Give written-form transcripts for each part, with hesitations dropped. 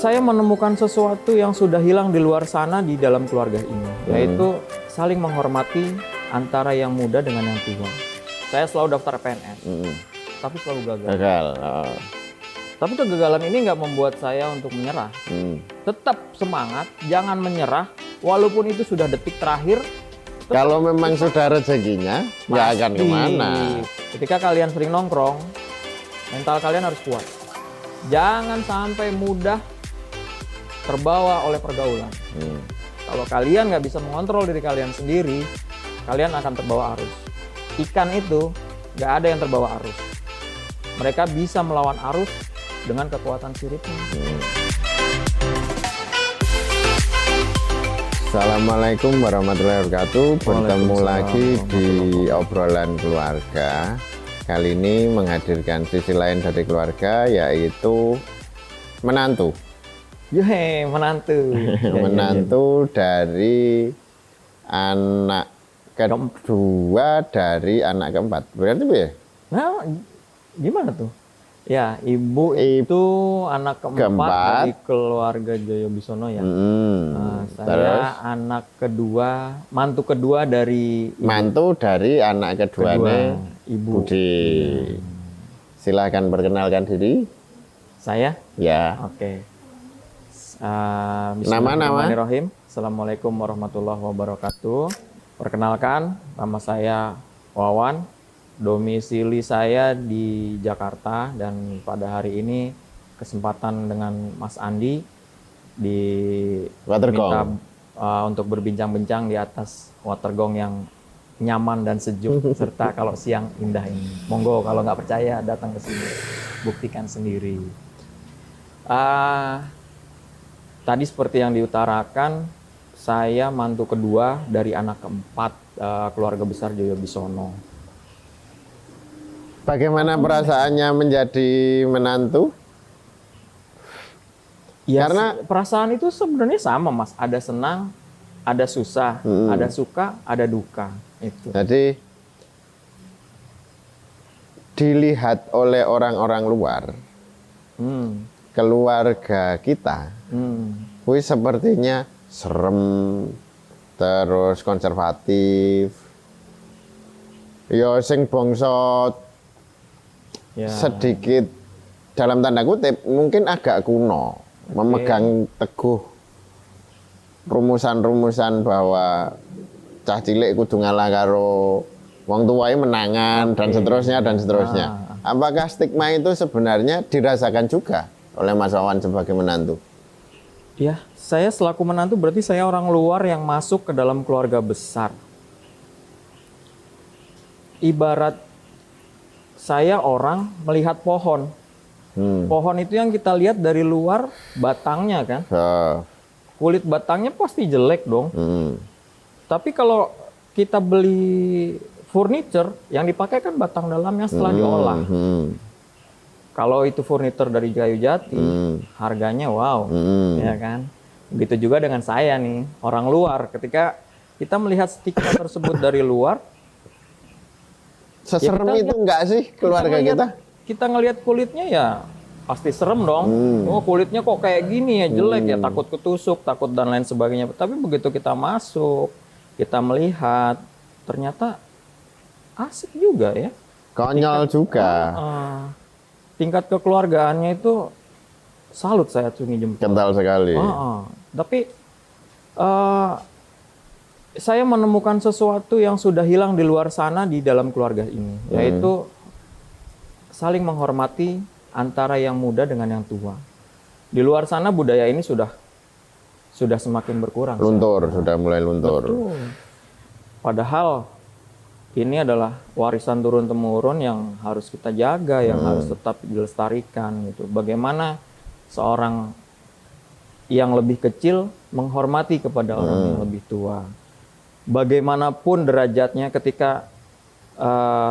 saya menemukan sesuatu yang sudah hilang di luar sana di dalam keluarga ini, yaitu saling menghormati antara yang muda dengan yang tua. Saya selalu daftar PNS, tapi selalu gagal. Tapi kegagalan ini nggak membuat saya untuk menyerah. Tetap semangat, jangan menyerah, walaupun itu sudah detik terakhir. Kalau memang sudah rezekinya, nggak akan kemana. Ketika kalian sering nongkrong, mental kalian harus kuat. Jangan sampai mudah terbawa oleh pergaulan. Kalau kalian nggak bisa mengontrol diri kalian sendiri, kalian akan terbawa arus. Ikan itu nggak ada yang terbawa arus. Mereka bisa melawan arus dengan kekuatan siripnya. Assalamualaikum warahmatullahi wabarakatuh. Bertemu lagi di obrolan keluarga. Kali ini menghadirkan sisi lain dari keluarga, yaitu menantu. Yeay, menantu. Menantu dari anak kedua dari anak keempat. Berarti ya? Nah, gimana tuh? Ya, ibu itu anak keempat dari keluarga Joyobisono ya. Saya Terus? anak kedua, mantu kedua dari ibu. Mantu dari anak keduanya ibu. Budi. Silahkan perkenalkan diri. Saya? Ya. Oke. Nama. Bismillahirrahmanirrahim. Assalamualaikum warahmatullahi wabarakatuh. Perkenalkan, nama saya Wawan. Domisili saya di Jakarta dan pada hari ini kesempatan dengan Mas Andi diminta untuk berbincang-bincang di atas watergong yang nyaman dan sejuk serta kalau siang indah ini. Monggo kalau nggak percaya datang ke sini, buktikan sendiri. Tadi seperti yang diutarakan, saya mantu kedua dari anak keempat keluarga besar Joyobisono. Bagaimana perasaannya menjadi menantu? Ya, Karena perasaan itu sebenarnya sama, Mas. Ada senang, ada susah, ada suka, ada duka. Itu. Jadi dilihat oleh orang-orang luar, keluarga kita, wih sepertinya serem, terus konservatif, ya sing bangsa sedikit dalam tanda kutip mungkin agak kuno, memegang teguh rumusan-rumusan bahwa cah cilik kudu ngalah karo wong tuwae menangan dan seterusnya dan seterusnya. Apakah stigma itu sebenarnya dirasakan juga oleh Mas Wawan sebagai menantu? Ya, saya selaku menantu berarti saya orang luar yang masuk ke dalam keluarga besar. Ibarat saya orang melihat pohon. Pohon itu yang kita lihat dari luar batangnya kan. Kulit batangnya pasti jelek dong. Tapi kalau kita beli furniture, yang dipakai kan batang dalamnya setelah diolah. Kalau itu furniture dari kayu jati, harganya wow, ya kan. Begitu juga dengan saya nih, orang luar. Ketika kita melihat stigma tersebut dari luar, seserem itu enggak sih keluarga kita? Kita ngelihat kulitnya ya pasti serem dong. Oh, kulitnya kok kayak gini ya, jelek ya, takut ketusuk, takut dan lain sebagainya. Tapi begitu kita masuk, kita melihat, ternyata asik juga ya. Konyol juga. Tingkat kekeluargaannya itu salut saya acungi jempol. Kental sekali. Tapi saya menemukan sesuatu yang sudah hilang di luar sana di dalam keluarga ini, yaitu saling menghormati antara yang muda dengan yang tua. Di luar sana budaya ini sudah semakin berkurang. Luntur, sudah mulai luntur. Betul. Padahal ini adalah warisan turun-temurun yang harus kita jaga, yang harus tetap dilestarikan gitu. Bagaimana seorang yang lebih kecil menghormati kepada orang yang lebih tua. Bagaimanapun derajatnya ketika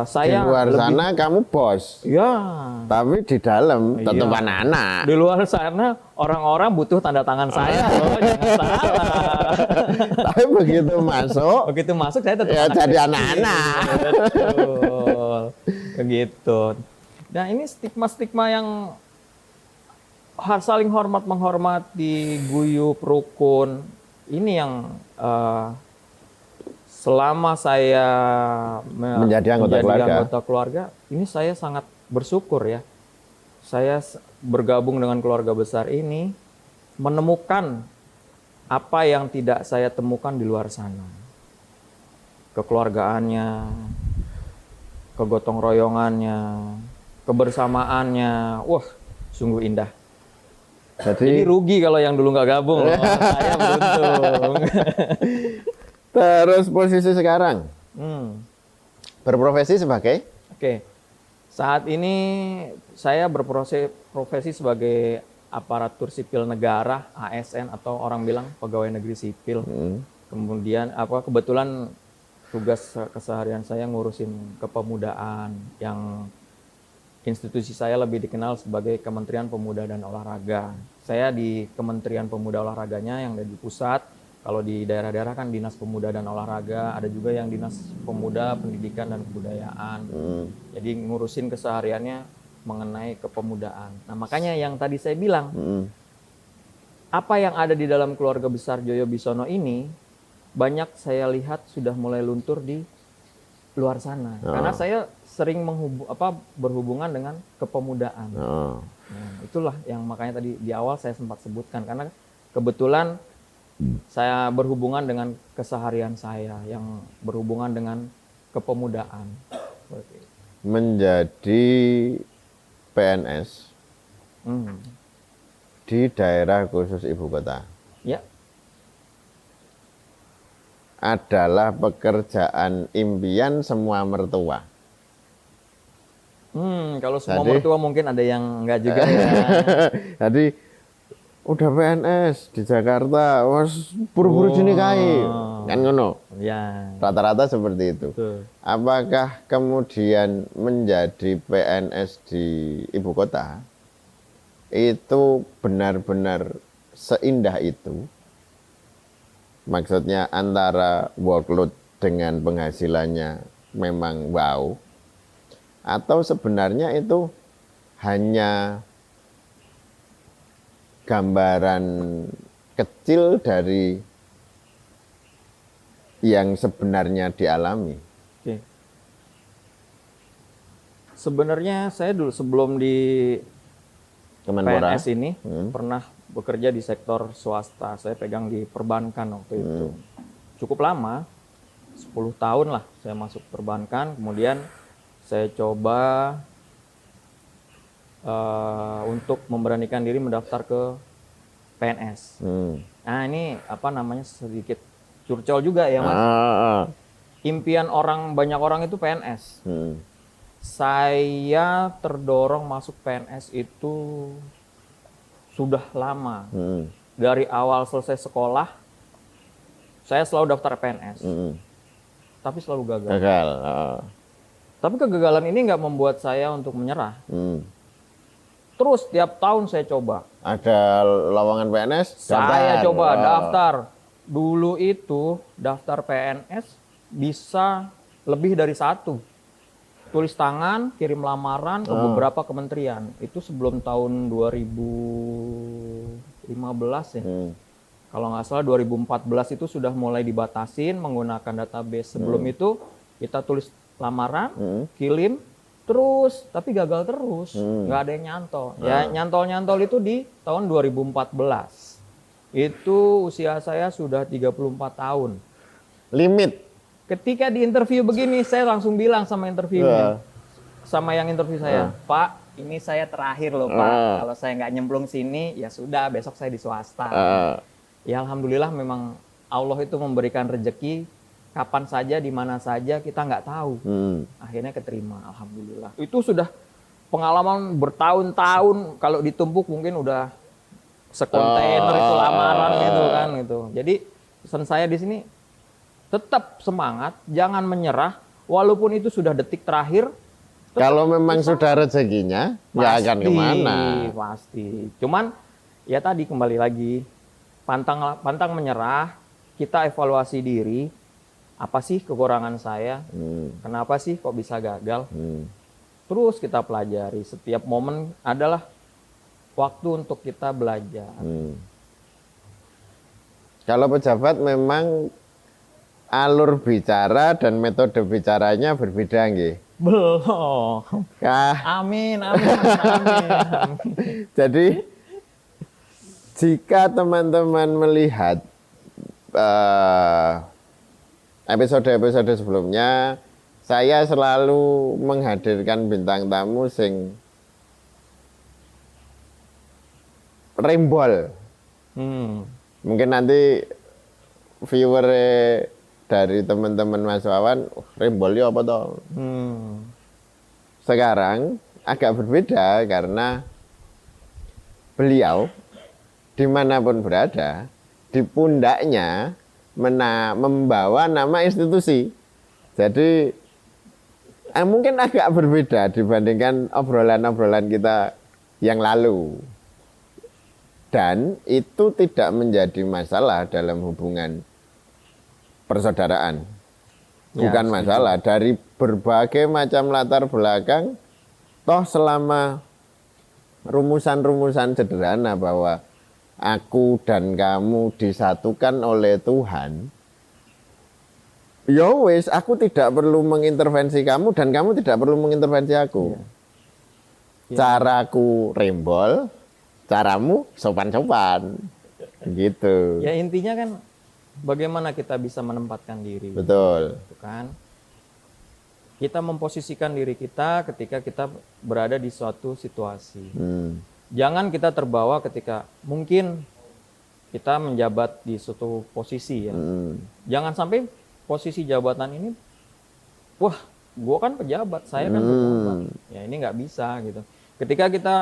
saya di luar sana kamu bos. Ya. Tapi di dalam tetap anak-anak. Di luar sana orang-orang butuh tanda tangan saya. Jangan salah. Tapi begitu masuk saya tetap ya jadi anak-anak. Betul. Begitu. Nah, ini stigma-stigma yang saling hormat menghormati, guyup, rukun. Ini yang selama saya Menjadi anggota keluarga, ini saya sangat bersyukur ya. Saya bergabung dengan keluarga besar ini, menemukan apa yang tidak saya temukan di luar sana. Kekeluargaannya, kegotong royongannya, kebersamaannya, wah sungguh indah. Jadi rugi kalau yang dulu nggak gabung. Saya beruntung. Terus posisi sekarang berprofesi sebagai? Oke, saat ini saya berprofesi sebagai aparatur sipil negara (ASN) atau orang bilang pegawai negeri sipil. Kemudian kebetulan tugas keseharian saya ngurusin kepemudaan, yang institusi saya lebih dikenal sebagai Kementerian Pemuda dan Olahraga. Saya di Kementerian Pemuda Olahraganya yang ada di pusat. Kalau di daerah-daerah kan Dinas Pemuda dan Olahraga, ada juga yang Dinas Pemuda, Pendidikan dan Kebudayaan. Jadi ngurusin kesehariannya mengenai kepemudaan. Nah makanya yang tadi saya bilang, apa yang ada di dalam keluarga besar Joyo Bisono ini, banyak saya lihat sudah mulai luntur di luar sana. Karena saya sering berhubungan dengan kepemudaan. Nah, itulah yang makanya tadi di awal saya sempat sebutkan. Karena kebetulan saya berhubungan dengan keseharian saya yang berhubungan dengan kepemudaan. Menjadi PNS di daerah khusus ibu kota. Ya. Adalah pekerjaan impian semua mertua. Kalau semua mertua mungkin ada yang enggak juga ya. Jadi udah PNS di Jakarta, was buru-buru sini kai, kan ngono. Ya. Rata-rata seperti itu. Betul. Apakah kemudian menjadi PNS di ibu kota itu benar-benar seindah itu? Maksudnya antara workload dengan penghasilannya memang wow, atau sebenarnya itu hanya gambaran kecil dari yang sebenarnya dialami? Oke. Sebenarnya saya dulu sebelum di Kemenpora PNS ini pernah bekerja di sektor swasta. Saya pegang di perbankan waktu itu. Cukup lama, 10 tahun lah saya masuk perbankan. Kemudian saya coba untuk memberanikan diri mendaftar ke PNS. Nah ini sedikit curcol juga ya Mas. Impian banyak orang itu PNS. Saya terdorong masuk PNS itu sudah lama. Dari awal selesai sekolah, saya selalu daftar PNS. Tapi selalu gagal. Tapi kegagalan ini nggak membuat saya untuk menyerah. Terus tiap tahun saya coba. Ada lowongan PNS? Saya coba daftar. Dulu itu daftar PNS bisa lebih dari 1. Tulis tangan, kirim lamaran ke beberapa kementerian. Itu sebelum tahun 2015 ya. Kalau nggak salah 2014 itu sudah mulai dibatasin menggunakan database. Sebelum itu kita tulis lamaran, kirim, terus tapi gagal terus, nggak ada yang nyantol. Ya nyantol itu di tahun 2014. Itu usia saya sudah 34 tahun. Limit. Ketika di interview begini, saya langsung bilang sama interviewnya, sama yang interview saya, Pak, ini saya terakhir loh Pak. Kalau saya nggak nyemplung sini, ya sudah besok saya di swasta. Ya alhamdulillah memang Allah itu memberikan rezeki. Kapan saja, di mana saja, kita nggak tahu. Akhirnya keterima, alhamdulillah. Itu sudah pengalaman bertahun-tahun, kalau ditumpuk mungkin udah sekontainer itu lamaran gitu kan gitu. Jadi pesan saya di sini, tetap semangat, jangan menyerah, walaupun itu sudah detik terakhir. Kalau memang sudah rezekinya, nggak akan kemana. Pasti. Cuman ya tadi kembali lagi, pantang menyerah, kita evaluasi diri. Apa sih kekurangan saya? Kenapa sih kok bisa gagal? Terus kita pelajari. Setiap momen adalah waktu untuk kita belajar. Kalau pejabat memang alur bicara dan metode bicaranya berbeda nggih. Belum. Amin, amin, amin. Jadi jika teman-teman melihat episode-episode sebelumnya, saya selalu menghadirkan bintang tamu sing rembol. Mungkin nanti viewer dari teman-teman Mas Wawan, rembol ya apa toh? Sekarang agak berbeda karena beliau dimanapun berada, di pundaknya membawa nama institusi. Jadi mungkin agak berbeda dibandingkan obrolan-obrolan kita yang lalu. Dan itu tidak menjadi masalah dalam hubungan persaudaraan. Bukan masalah. Dari berbagai macam latar belakang, toh selama rumusan-rumusan sederhana bahwa aku dan kamu disatukan oleh Tuhan, ya wis, aku tidak perlu mengintervensi kamu dan kamu tidak perlu mengintervensi aku. Caraku rembol, caramu sopan-sopan, gitu. Ya intinya kan bagaimana kita bisa menempatkan diri. Betul. Gitu kan? Kita memposisikan diri kita ketika kita berada di suatu situasi. Jangan kita terbawa ketika mungkin kita menjabat di suatu posisi ya. Jangan sampai posisi jabatan ini, wah, gua kan pejabat, saya kan pejabat. Ya ini nggak bisa gitu. Ketika kita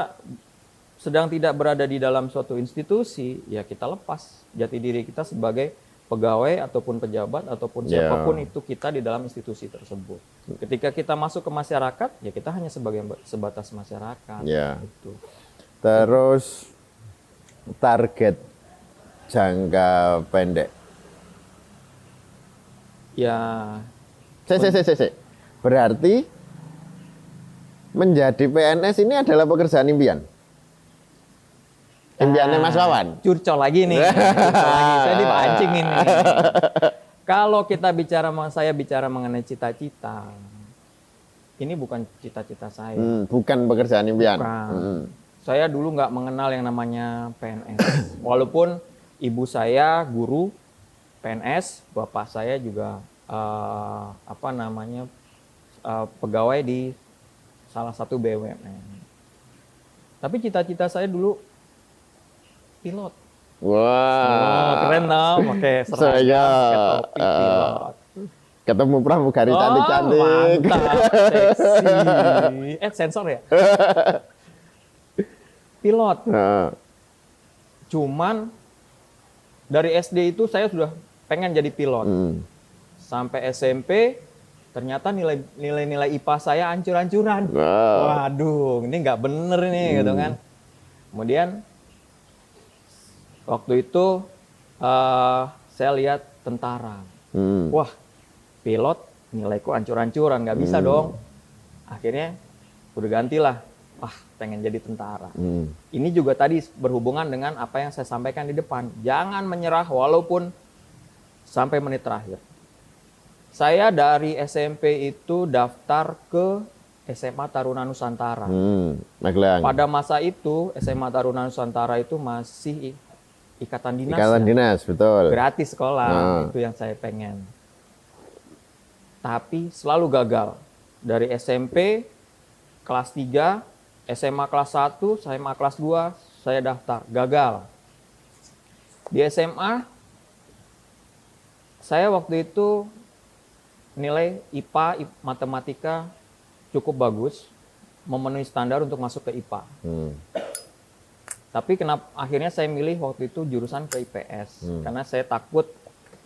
sedang tidak berada di dalam suatu institusi, ya kita lepas jati diri kita sebagai pegawai ataupun pejabat ataupun siapapun itu kita di dalam institusi tersebut. Ketika kita masuk ke masyarakat, ya kita hanya sebatas masyarakat. Gitu. Terus target jangka pendek. Ya. Berarti menjadi PNS ini adalah pekerjaan impian. Impiannya Mas Wawan. Curcol lagi nih. Saya dipancing ini. Kalau kita saya bicara mengenai cita-cita, ini bukan cita-cita saya. Bukan pekerjaan impian. Saya dulu nggak mengenal yang namanya PNS. Walaupun ibu saya guru PNS, bapak saya juga pegawai di salah satu BUMN. Tapi cita-cita saya dulu pilot. Wah, keren dong, pakai seragam, pakai topi, pilot. Ketemu pramugari cantik-cantik. Mantap, seksi. Sensor ya? Pilot. Cuman dari SD itu saya sudah pengen jadi pilot. Sampai SMP ternyata nilai IPA saya hancur-hancuran. Waduh, ini nggak bener nih gitu kan. Kemudian waktu itu saya lihat tentara. Wah, pilot nilaiku hancur-hancuran, nggak bisa dong. Akhirnya udah gantilah. Wah, pengen jadi tentara. Ini juga tadi berhubungan dengan apa yang saya sampaikan di depan. Jangan menyerah walaupun sampai menit terakhir. Saya dari SMP itu daftar ke SMA Taruna Nusantara. Magelang. Pada masa itu SMA Taruna Nusantara itu masih ikatan dinas. Ikatan dinas, betul. Gratis sekolah, itu yang saya pengen. Tapi selalu gagal. Dari SMP kelas 3, SMA kelas 1, SMA kelas 2, saya daftar, gagal. Di SMA saya waktu itu nilai IPA, matematika cukup bagus, memenuhi standar untuk masuk ke IPA. Tapi kenapa akhirnya saya milih waktu itu jurusan ke IPS, karena saya takut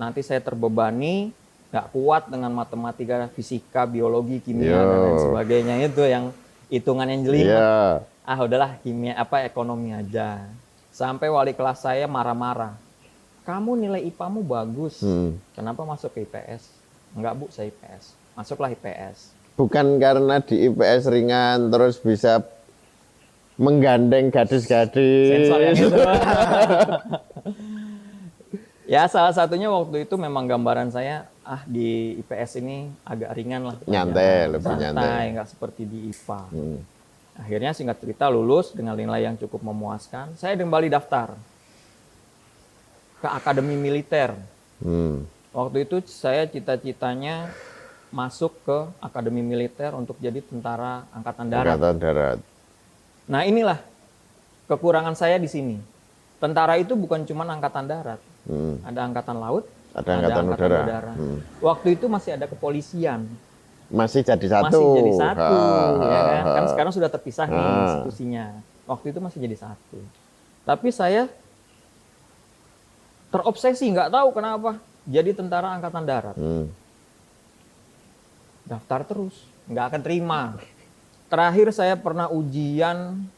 nanti saya terbebani, nggak kuat dengan matematika, fisika, biologi, kimia dan lain sebagainya, itu yang hitungan yang jelimet. Udahlah kimia ekonomi aja. Sampai wali kelas saya marah-marah. Kamu nilai IPA-mu bagus, kenapa masuk ke IPS? Enggak Bu, saya IPS. Masuklah IPS. Bukan karena di IPS ringan terus bisa menggandeng gadis-gadis. Sensor yang itu. Ya salah satunya waktu itu memang gambaran saya di IPS ini agak ringan lah. Nyantai, lebih santai, nyantai. nggak seperti di IPA. Akhirnya singkat cerita lulus dengan nilai yang cukup memuaskan. Saya kembali daftar ke Akademi Militer. Waktu itu saya cita-citanya masuk ke Akademi Militer untuk jadi tentara Angkatan Darat. Angkatan Darat. Nah inilah kekurangan saya di sini. Tentara itu bukan cuma Angkatan Darat. Ada Angkatan Laut, ada Angkatan Udara. Waktu itu masih ada kepolisian. Masih jadi satu. Masih jadi satu, ya kan? Kan sekarang sudah terpisah nih institusinya. Waktu itu masih jadi satu. Tapi saya terobsesi, nggak tahu kenapa, jadi tentara Angkatan Darat. Daftar terus, nggak akan terima. Terakhir saya pernah ujian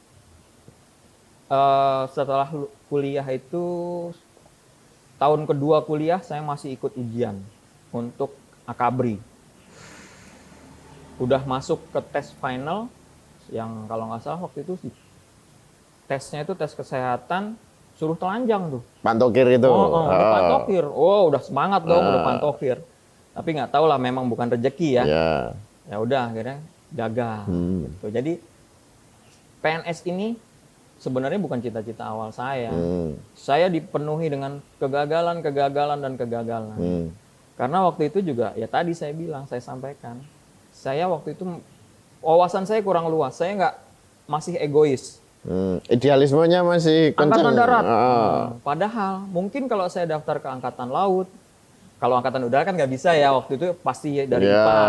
setelah kuliah itu, tahun kedua kuliah saya masih ikut ujian untuk akabri. Udah masuk ke tes final, yang kalau nggak salah waktu itu tesnya itu tes kesehatan, suruh telanjang tuh. Pantokir itu. Udah pantokir. Udah semangat dong, udah pantokir. Tapi nggak tahu lah, memang bukan rezeki ya. Ya udah akhirnya gagal. Gitu. Jadi PNS ini sebenarnya bukan cita-cita awal saya. Saya dipenuhi dengan kegagalan dan kegagalan. Karena waktu itu juga, ya tadi saya bilang, saya sampaikan, saya waktu itu wawasan saya kurang luas. Saya masih egois. Idealismenya masih kencang. Angkatan Darat. Padahal mungkin kalau saya daftar ke Angkatan Laut, kalau Angkatan Udara kan nggak bisa ya, waktu itu pasti dari IPA.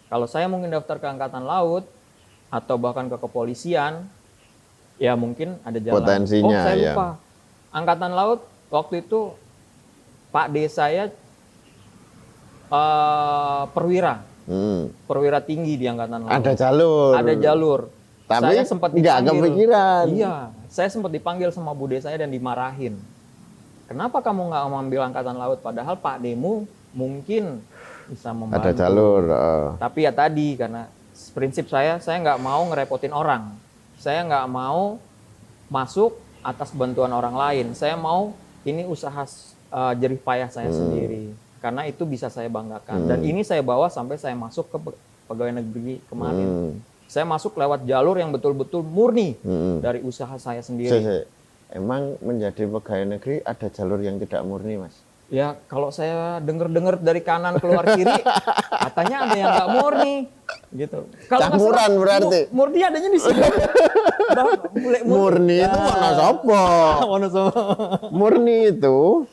Kalau saya mungkin daftar ke Angkatan Laut atau bahkan ke kepolisian, ya mungkin ada jalan. Potensinya, saya lupa. Angkatan Laut waktu itu Pak D saya perwira tinggi di Angkatan Laut. Ada jalur. Ada jalur. Tapi saya sempat nggak kepikiran. Iya, saya sempat dipanggil sama bude saya dan dimarahin. Kenapa kamu nggak mengambil Angkatan Laut? Padahal Pak Demu mungkin bisa membantu. Ada jalur. Tapi ya tadi, karena prinsip saya nggak mau ngerepotin orang. Saya nggak mau masuk atas bantuan orang lain. Saya mau ini usaha jerih payah saya sendiri. Karena itu bisa saya banggakan. Dan ini saya bawa sampai saya masuk ke pegawai negeri kemarin. Saya masuk lewat jalur yang betul-betul murni dari usaha saya sendiri. Emang menjadi pegawai negeri ada jalur yang tidak murni, Mas? Ya, kalau saya dengar dari kanan keluar kiri, katanya ada yang nggak murni, gitu. Kalau campuran berarti. Murni adanya di sini. Murni itu mana sopo? Murni itu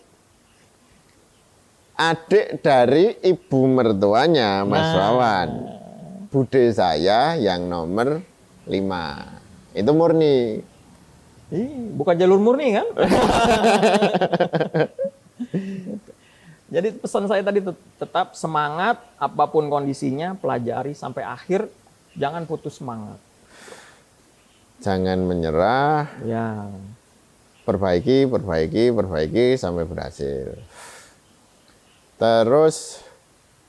adik dari ibu mertuanya Mas Wawan. Bude saya yang nomor 5. Itu murni. Bukan jalur murni kan? Jadi pesan saya tadi tetap semangat, apapun kondisinya, pelajari sampai akhir, jangan putus semangat. Jangan menyerah. Ya. Perbaiki sampai berhasil. Terus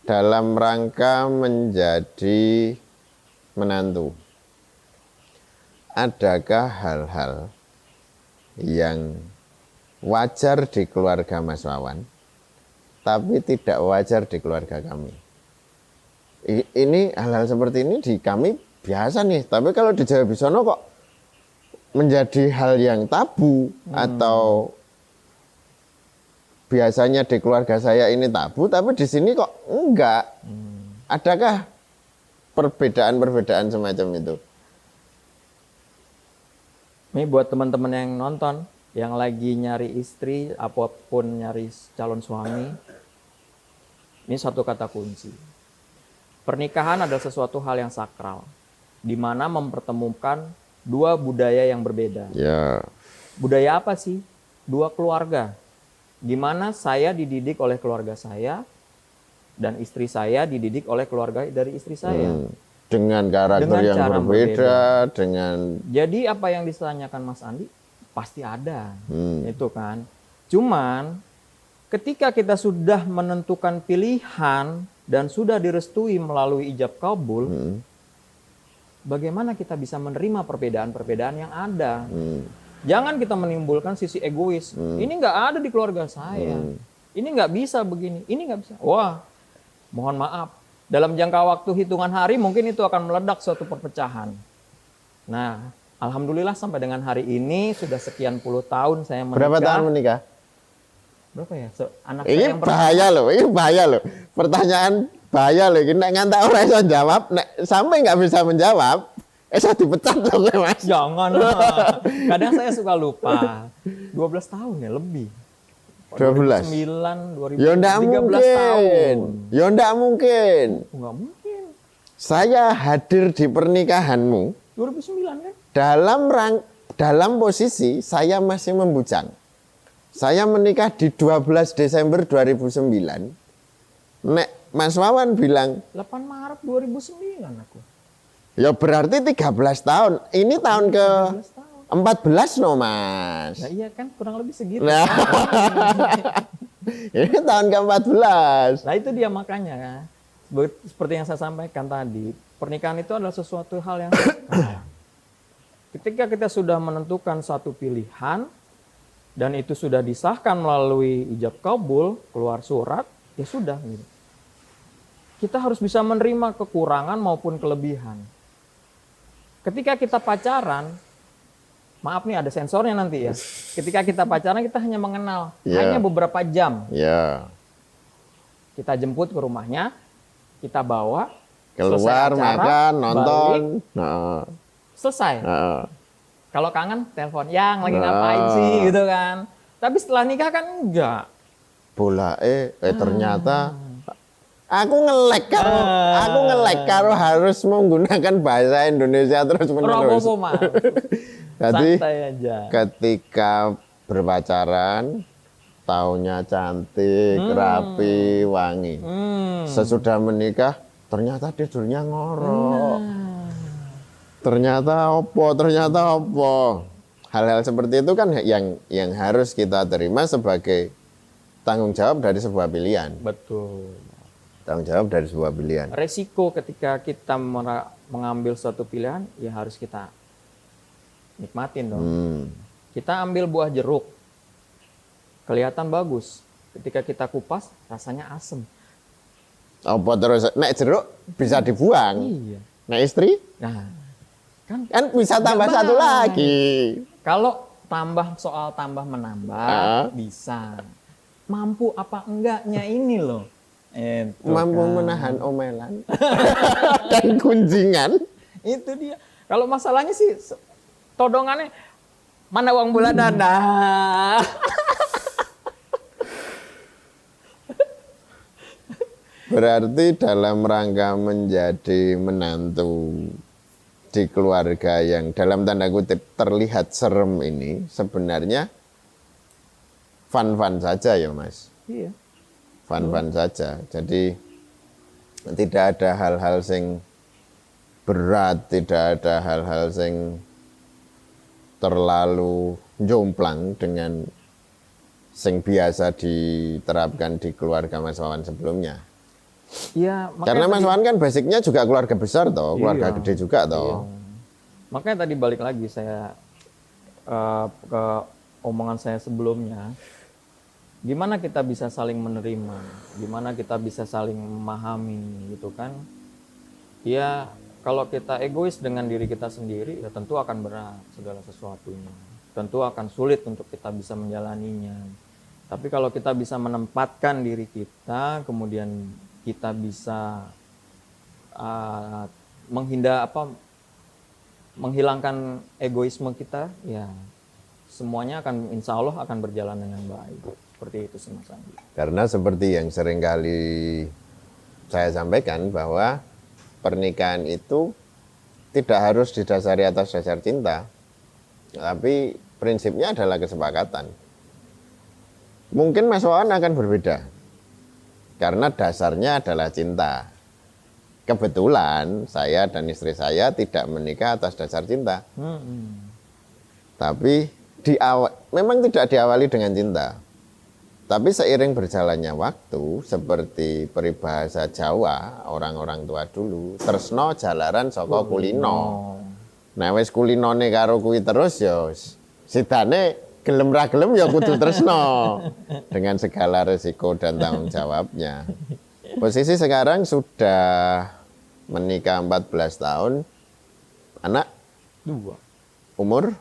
dalam rangka menjadi menantu, adakah hal-hal yang wajar di keluarga Mas Wawan, tapi tidak wajar di keluarga kami? Ini hal-hal seperti ini di kami biasa nih, tapi kalau di Jawa Bisono kok menjadi hal yang tabu, atau biasanya di keluarga saya ini tabu, tapi di sini kok enggak. Adakah perbedaan-perbedaan semacam itu? Ini buat teman-teman yang nonton, yang lagi nyari istri, apapun nyari calon suami, ini satu kata kunci. Pernikahan adalah sesuatu hal yang sakral, di mana mempertemukan dua budaya yang berbeda. Ya. Budaya apa sih? Dua keluarga. Di mana saya dididik oleh keluarga saya, dan istri saya dididik oleh keluarga dari istri saya. Dengan karakter yang berbeda, dengan... Jadi apa yang ditanyakan Mas Andi, pasti ada. Itu kan. Cuman, ketika kita sudah menentukan pilihan, dan sudah direstui melalui ijab kabul, bagaimana kita bisa menerima perbedaan-perbedaan yang ada. Jangan kita menimbulkan sisi egois. Ini nggak ada di keluarga saya. Ini nggak bisa begini. Ini nggak bisa. Wah, mohon maaf. Dalam jangka waktu hitungan hari mungkin itu akan meledak suatu perpecahan. Nah, alhamdulillah sampai dengan hari ini sudah sekian puluh tahun saya menikah. Berapa tahun menikah? Berapa ya? Anak Ini saya yang bahaya loh, ini bahaya loh. Pertanyaan bahaya loh. Ini ngantak orang bisa jawab, sampai nggak bisa menjawab, saya dipecat loh Mas. Jangan. Kadang saya suka lupa. 12 tahun ya lebih. 12. 2009, 2013 Ya enggak mungkin. tahun. Ya enggak mungkin. Enggak mungkin. Saya hadir di pernikahanmu 2009 kan? dalam posisi saya masih membujang. Saya menikah di 12 Desember 2009. Nek Mas Wawan bilang 8 Maret 2009 aku. ya berarti 13 tahun. Ini tahun ke 13 tahun. 14 no Mas. Nah iya kan kurang lebih segitu. Nah, ini tahun ke-14. Nah itu dia makanya kan. Seperti yang saya sampaikan tadi, pernikahan itu adalah sesuatu hal yang sakral. Ketika kita sudah menentukan satu pilihan dan itu sudah disahkan melalui ijab kabul, keluar surat, ya sudah gitu. Kita harus bisa menerima kekurangan maupun kelebihan. Ketika kita pacaran, maaf nih ada sensornya nanti ya. Ketika kita pacaran kita hanya mengenal hanya beberapa jam. Ya. Kita jemput ke rumahnya, kita bawa, Keluar, selesai acara, makan, nonton. balik, selesai. Nah. Kalau kangen, telepon, yang lagi ngapain sih gitu kan. Tapi setelah nikah kan enggak. Bola ternyata aku nge-lag karo harus menggunakan bahasa Indonesia terus menerus. Jadi santai aja. ketika berpacaran taunya cantik, rapi, wangi. Sesudah menikah ternyata tidurnya ngorok. Ternyata opo. Hal-hal seperti itu kan yang harus kita terima sebagai tanggung jawab dari sebuah pilihan. Betul. Tanggung jawab dari sebuah pilihan. Resiko ketika kita mengambil suatu pilihan, ya harus kita nikmatin dong. Kita ambil buah jeruk, kelihatan bagus. Ketika kita kupas, rasanya asem. Apa terus? Nek jeruk bisa dibuang. Iya. Nek istri? Nah, kan Bisa tambah satu lagi. kalau soal tambah menambah bisa. Mampu apa enggaknya ini loh. Mampu menahan omelan dan kunjingan. Itu dia. Kalau masalahnya sih todongannya mana uang bulanan. Nah. Berarti dalam rangka menjadi menantu di keluarga yang dalam tanda kutip terlihat serem ini sebenarnya fun-fun saja ya Mas. Iya. Fun-fun saja. Jadi tidak ada hal-hal sing berat, tidak ada hal-hal sing terlalu jomplang dengan sing biasa diterapkan di keluarga Mas Wawan sebelumnya. Iya, Karena Mas Wawan kan basicnya juga keluarga besar toh, keluarga gede juga toh. Iya. Makanya tadi balik lagi saya ke omongan saya sebelumnya. Gimana kita bisa saling menerima, gimana kita bisa saling memahami gitu kan. Ya kalau kita egois dengan diri kita sendiri ya tentu akan berat segala sesuatunya. Tentu akan sulit untuk kita bisa menjalaninya. Tapi kalau kita bisa menempatkan diri kita, kemudian kita bisa menghilangkan egoisme kita, ya semuanya akan insya Allah akan berjalan dengan baik. Seperti itu sih Mas Andi. Karena seperti yang sering kali saya sampaikan bahwa pernikahan itu tidak harus didasari atas dasar cinta, tapi prinsipnya adalah kesepakatan. Mungkin Mas Wawan akan berbeda, karena dasarnya adalah cinta. Kebetulan saya dan istri saya tidak menikah atas dasar cinta. Tapi memang tidak diawali dengan cinta. Tapi seiring berjalannya waktu, seperti peribahasa Jawa, orang-orang tua dulu, tresno jalaran saka kulino. Nah wis kulinone karo kuwi terus ya sidane gelem ra gelem ya kudu tresno dengan segala resiko dan tanggung jawabnya. Posisi sekarang sudah menikah 14 tahun, anak 2. umur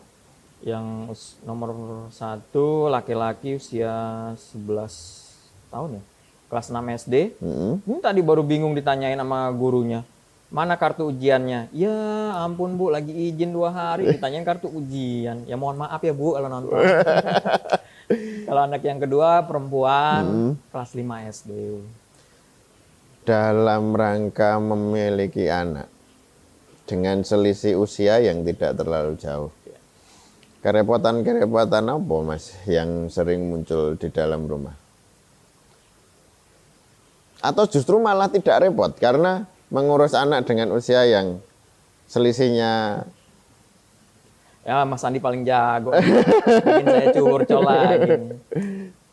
Yang nomor 1 laki-laki usia 11 tahun ya, kelas 6 SD. Ini tadi baru bingung ditanyain sama gurunya, mana kartu ujiannya? Ya ampun Bu, lagi izin 2 hari ditanyain kartu ujian. Ya mohon maaf ya Bu kalau nonton. Kalau anak yang kedua perempuan kelas 5 SD. Dalam rangka memiliki anak dengan selisih usia yang tidak terlalu jauh, kerepotan-kerepotan apa Mas yang sering muncul di dalam rumah? Atau justru malah tidak repot karena mengurus anak dengan usia yang selisihnya? Ya Mas Andi paling jago. Bikin saya curcol lagi.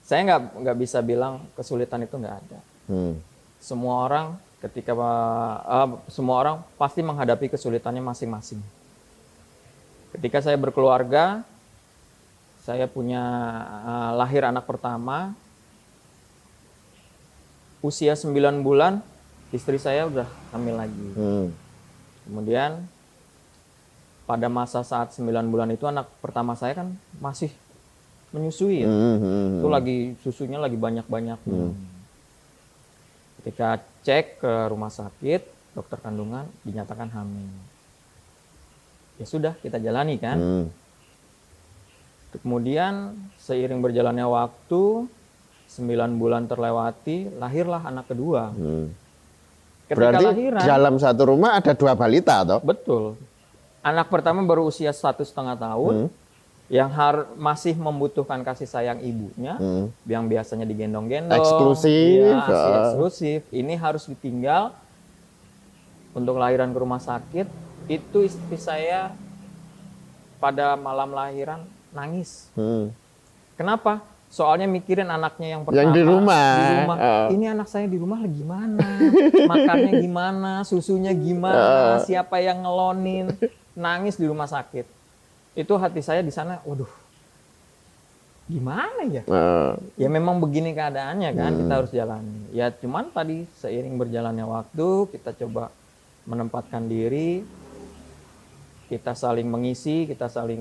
Saya nggak bisa bilang kesulitan itu nggak ada. Semua orang semua orang pasti menghadapi kesulitannya masing-masing. Ketika saya berkeluarga, saya punya lahir anak pertama, usia 9 bulan, istri saya udah hamil lagi. Kemudian pada masa saat 9 bulan itu anak pertama saya kan masih menyusui ya. Itu lagi susunya lagi banyak-banyak. Ketika cek ke rumah sakit, dokter kandungan dinyatakan hamil. Ya sudah, kita jalani kan. Kemudian seiring berjalannya waktu, 9 bulan terlewati, lahirlah anak kedua. Ketika berarti lahiran, dalam satu rumah ada 2 balita toh? Betul. Anak pertama baru usia 1,5 tahun, yang masih membutuhkan kasih sayang ibunya, yang biasanya digendong-gendong. Eksklusif. Ya, masih eksklusif. Ini harus ditinggal untuk lahiran ke rumah sakit. Itu istri saya pada malam lahiran nangis. Kenapa? Soalnya mikirin anaknya yang pertama. Yang di rumah. Ini anak saya di rumah lagi gimana? Makannya gimana? Susunya gimana? Siapa yang ngelonin? Nangis di rumah sakit. Itu hati saya di sana, waduh, gimana ya? Ya memang begini keadaannya kan, kita harus jalani. Ya cuman tadi seiring berjalannya waktu, kita coba menempatkan diri, kita saling mengisi, kita saling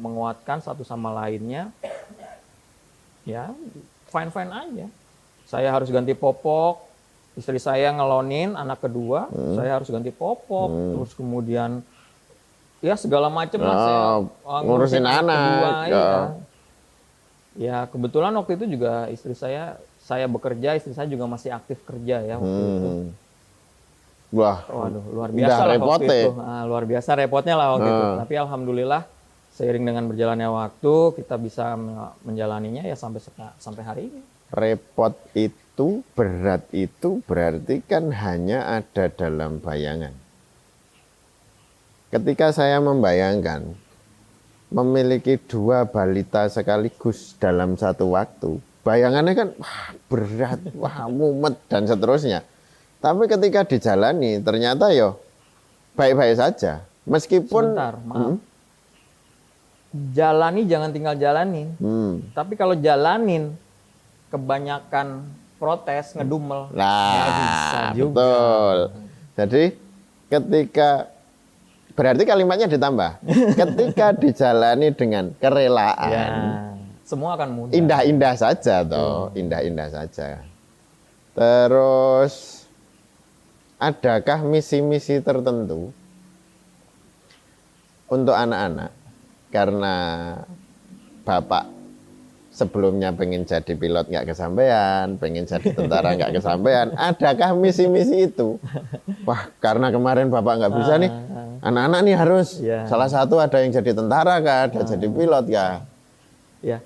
menguatkan satu sama lainnya. Ya, fine-fine aja. Saya harus ganti popok, istri saya ngelonin anak kedua, saya harus ganti popok, terus kemudian ya segala macam lah saya ngurusin anak. Kedua, ya kebetulan waktu itu juga istri saya bekerja, istri saya juga masih aktif kerja ya waktu itu. Wah, waduh, luar biasa lah waktu itu. Luar biasa repotnya lah waktu itu. Tapi alhamdulillah seiring dengan berjalannya waktu kita bisa menjalaninya ya sampai hari ini. Repot itu, berat itu berarti kan hanya ada dalam bayangan. Ketika saya membayangkan memiliki 2 balita sekaligus dalam satu waktu, bayangannya kan wah berat, wah mumet dan seterusnya. Tapi ketika dijalani ternyata yo baik-baik saja. Meskipun sebentar, maaf. Jalani jangan tinggal jalanin. Tapi kalau jalanin kebanyakan protes, ngedumel. Nah, bisa juga. Betul. Jadi ketika berarti kalimatnya ditambah. Ketika dijalani dengan kerelaan, ya, semua akan mudah. Indah-indah saja toh, indah-indah saja. Terus adakah misi-misi tertentu untuk anak-anak? Karena Bapak sebelumnya pengen jadi pilot nggak kesampaian, pengen jadi tentara nggak kesampaian. Adakah misi-misi itu? Wah, karena kemarin Bapak nggak bisa nih, anak-anak nih harus salah satu ada yang jadi tentara kah, ada jadi pilot kah? Ya,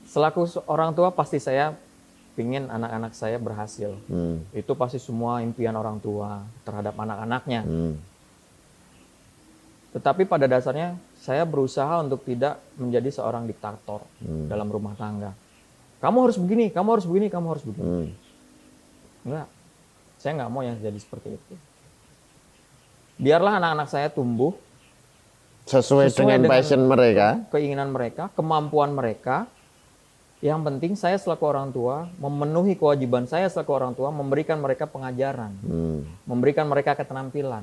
selaku orang tua pasti saya pingin anak-anak saya berhasil. Itu pasti semua impian orang tua terhadap anak-anaknya. Tetapi pada dasarnya saya berusaha untuk tidak menjadi seorang diktator dalam rumah tangga. Kamu harus begini, kamu harus begini, kamu harus begini. Enggak, saya nggak mau yang jadi seperti itu. Biarlah anak-anak saya tumbuh Sesuai dengan passion mereka, keinginan mereka, kemampuan mereka. Yang penting saya selaku orang tua memenuhi kewajiban saya selaku orang tua, memberikan mereka pengajaran, memberikan mereka keterampilan.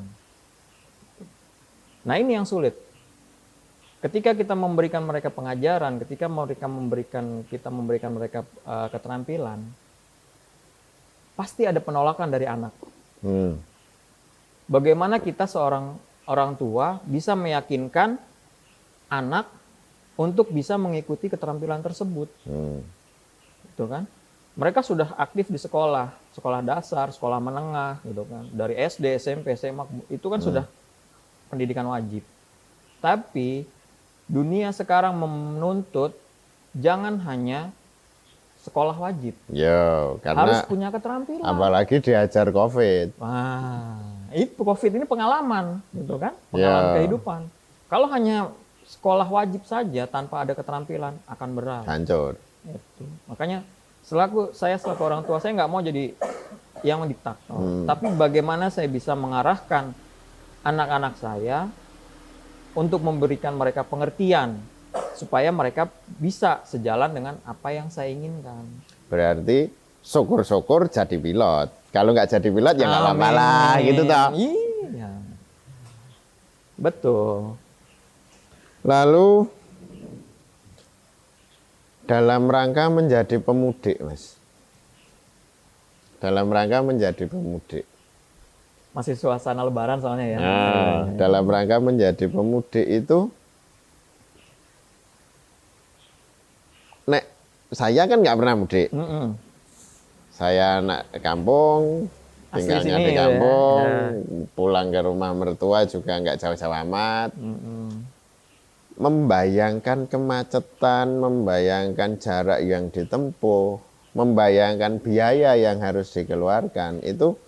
Nah ini yang sulit. Ketika kita memberikan mereka pengajaran, ketika kita memberikan mereka keterampilan, pasti ada penolakan dari anak. Bagaimana kita seorang orang tua bisa meyakinkan anak untuk bisa mengikuti keterampilan tersebut, gitu kan? Mereka sudah aktif di sekolah dasar, sekolah menengah, gitu kan? Dari SD, SMP, SMA, itu kan sudah pendidikan wajib. Tapi dunia sekarang menuntut jangan hanya sekolah wajib, karena harus punya keterampilan. Apalagi diajar COVID. Wah, itu COVID ini pengalaman, gitu kan? Pengalaman kehidupan. Kalau hanya sekolah wajib saja tanpa ada keterampilan akan berat. Hancur. Itu. Makanya saya selaku orang tua, saya nggak mau jadi yang diktator. Tapi bagaimana saya bisa mengarahkan anak-anak saya untuk memberikan mereka pengertian supaya mereka bisa sejalan dengan apa yang saya inginkan. Berarti syukur-syukur jadi pilot. Kalau nggak jadi pilot ya nggak apa-apa lah, gitu toh. Iya. Betul. Lalu dalam rangka menjadi pemudik, Mas. Dalam rangka menjadi pemudik. Masih suasana lebaran soalnya ya. Dalam rangka menjadi pemudik itu, saya kan nggak pernah mudik. Saya anak kampung, tinggalnya di kampung, pulang ke rumah mertua juga nggak jauh-jauh amat. Membayangkan kemacetan, membayangkan jarak yang ditempuh, membayangkan biaya yang harus dikeluarkan, itu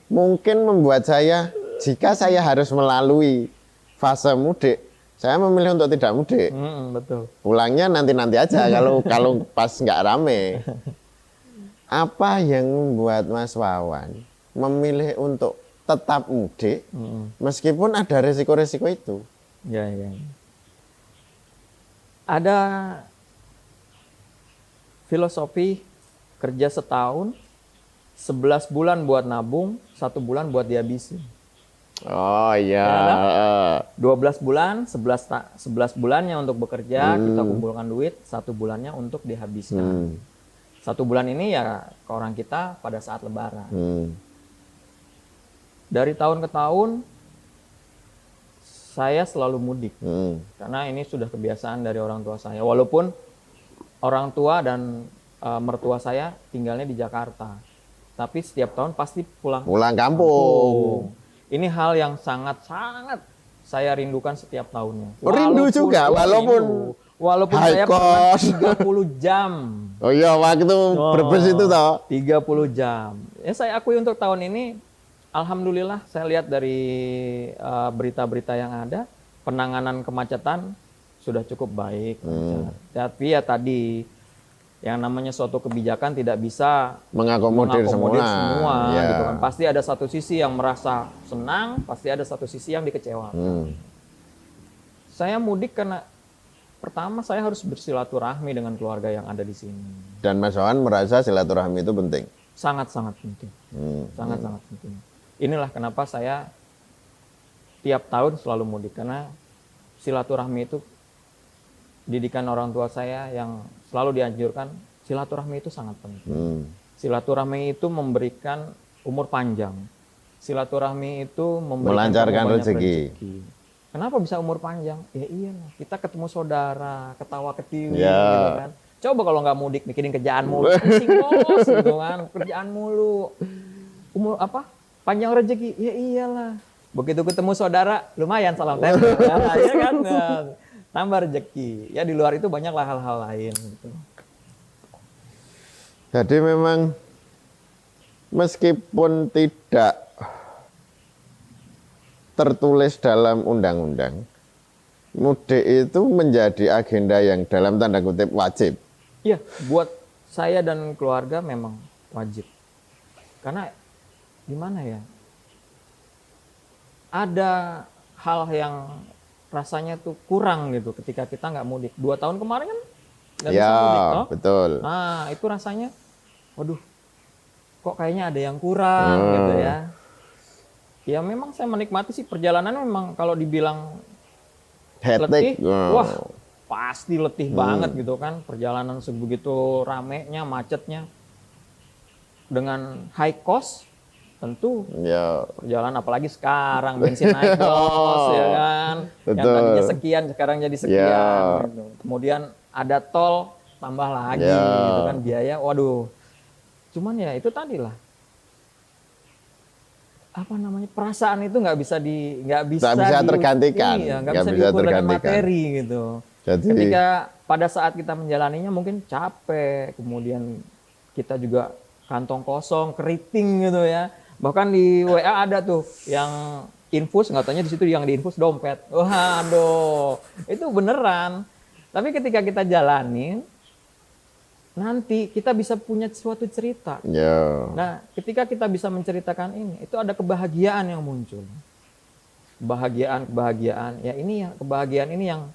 mungkin membuat saya, jika saya harus melalui fase mudik, saya memilih untuk tidak mudik. Betul. Pulangnya nanti-nanti aja kalau pas nggak rame. Apa yang membuat Mas Wawan memilih untuk tetap mudik meskipun ada resiko-resiko itu? Ya. Ada filosofi kerja setahun, 11 bulan buat nabung, 1 bulan buat dihabisin. Oh iya. Ya, 12 bulan, 11 bulannya untuk bekerja, kita kumpulkan duit, 1 bulannya untuk dihabiskan. 1 bulan ini ya ke orang kita pada saat lebaran. Dari tahun ke tahun, saya selalu mudik. Karena ini sudah kebiasaan dari orang tua saya. Walaupun orang tua dan mertua saya tinggalnya di Jakarta. Tapi setiap tahun pasti pulang kampung. Ini hal yang sangat-sangat saya rindukan setiap tahunnya. Rindu juga, walaupun saya pernah 30 jam. Oh iya, waktu Brebes itu toh. 30 jam. Ya saya akui untuk tahun ini, alhamdulillah saya lihat dari berita-berita yang ada, penanganan kemacetan sudah cukup baik. Tapi ya tadi, yang namanya suatu kebijakan tidak bisa mengakomodir semua. Ya. Gitu kan. Pasti ada satu sisi yang merasa senang, pasti ada satu sisi yang dikecewakan. Saya mudik karena pertama saya harus bersilaturahmi dengan keluarga yang ada di sini. Dan Mas Wawan merasa silaturahmi itu penting? Sangat-sangat penting. Sangat-sangat penting. Inilah kenapa saya tiap tahun selalu mudik, karena silaturahmi itu didikan orang tua saya yang selalu dianjurkan, silaturahmi itu sangat penting. Silaturahmi itu memberikan umur panjang. Silaturahmi itu melancarkan rezeki. Kenapa bisa umur panjang? Ya iyalah, kita ketemu saudara, ketawa ketiwi, gitu kan. Coba kalau nggak mudik, mikirin kerjaan mulu, pusing bos, gitu kan, kerjaan mulu. Umur panjang rezeki, ya iyalah. Begitu ketemu saudara, lumayan salam tempel, ya kan. Tambah rezeki. Ya di luar itu banyaklah hal-hal lain. Gitu. Jadi memang meskipun tidak tertulis dalam undang-undang, mudik itu menjadi agenda yang dalam tanda kutip wajib. Iya, buat saya dan keluarga memang wajib. Karena gimana ya? Ada hal yang rasanya tuh kurang gitu ketika kita nggak mudik. 2 tahun kemarin kan nggak bisa mudik, toh? Betul. Nah, itu rasanya, waduh, kok kayaknya ada yang kurang gitu ya. Ya memang saya menikmati sih perjalanan, memang kalau dibilang letih, wah pasti letih banget gitu kan. Perjalanan sebegitu ramenya, macetnya, dengan high cost, tentu perjalanan apalagi sekarang bensin naik bos, ya kan. Betul. Yang tadinya sekian sekarang jadi sekian. Gitu. Kemudian ada tol tambah lagi gitu kan, biaya. Waduh. Cuman ya itu tadi lah. Apa namanya, perasaan itu nggak bisa tergantikan, nggak bisa diukur dengan materi gitu. Jadi, ketika pada saat kita menjalaninya mungkin capek, kemudian kita juga kantong kosong, keriting gitu ya. Bahkan di WA ada tuh yang infus, nggak tanya di situ yang diinfus dompet. Waduh, itu beneran. Tapi ketika kita jalanin, nanti kita bisa punya suatu cerita. Nah, ketika kita bisa menceritakan ini, itu ada kebahagiaan yang muncul. Kebahagiaan. Ya ini ya, kebahagiaan ini yang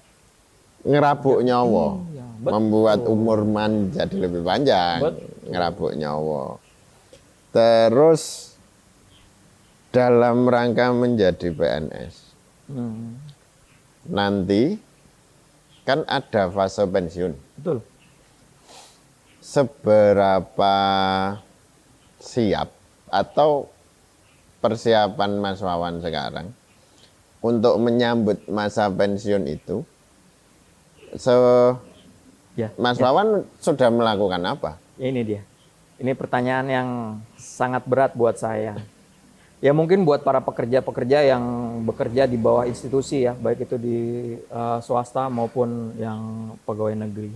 ngerabuk nyawa. Membuat umur menjadi lebih panjang. Ngerabuk nyawa. Terus dalam rangka menjadi PNS. Nanti kan ada fase pensiun. Betul. Seberapa siap atau persiapan Mas Wawan sekarang untuk menyambut masa pensiun itu? Mas Wawan sudah melakukan apa? Ya ini dia. Ini pertanyaan yang sangat berat buat saya. Ya mungkin buat para pekerja-pekerja yang bekerja di bawah institusi ya, baik itu di swasta maupun yang pegawai negeri.